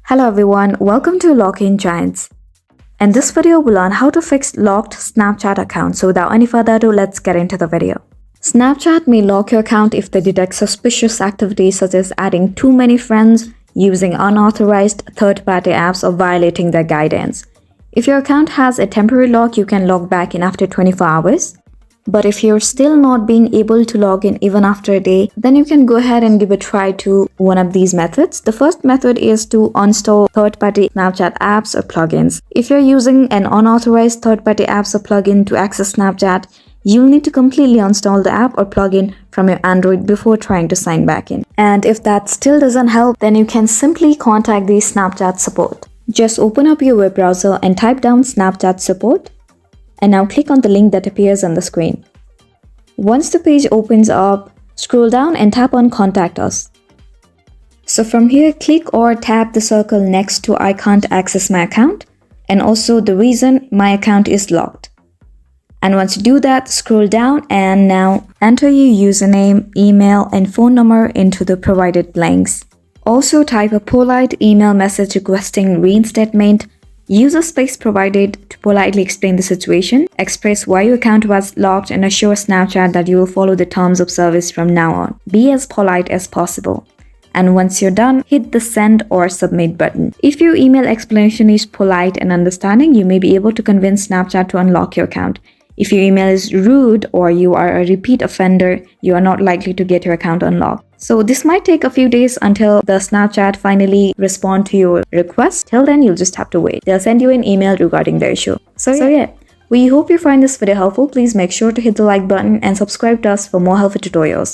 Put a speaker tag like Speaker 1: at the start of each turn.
Speaker 1: Hello everyone, welcome to Locking Giants. In this video, we'll learn how to fix locked Snapchat accounts. So without any further ado, let's get into the video. Snapchat may lock your account if they detect suspicious activities such as adding too many friends, using unauthorized third-party apps, or violating their guidance. If your account has a temporary lock, you can log back in after 24 hours. But if you're still not being able to log in even after a day, then you can go ahead and give a try to one of these methods. The first method is to uninstall third-party Snapchat apps or plugins. If you're using an unauthorized third-party apps or plugin to access Snapchat, you'll need to completely uninstall the app or plugin from your Android before trying to sign back in. And if that still doesn't help, then you can simply contact the Snapchat support. Just open up your web browser and type down Snapchat support. And now click on the link that appears on the screen. Once the page opens up, scroll down and tap on Contact Us. So from here, click or tap the circle next to I can't access my account and also the reason my account is locked. And once you do that, scroll down and now enter your username, email, and phone number into the provided blanks. Also type a polite email message requesting reinstatement. Use a space provided to politely explain the situation, express why your account was locked, and assure Snapchat that you will follow the terms of service from now on. Be as polite as possible. And once you're done, hit the send or submit button. If your email explanation is polite and understanding, you may be able to convince Snapchat to unlock your account. If your email is rude or you are a repeat offender, you are not likely to get your account unlocked. So this might take a few days until the Snapchat finally respond to your request. Till then, you'll just have to wait. They'll send you an email regarding the issue. So yeah, we hope you find this video helpful. Please make sure to hit the like button and subscribe to us for more helpful tutorials.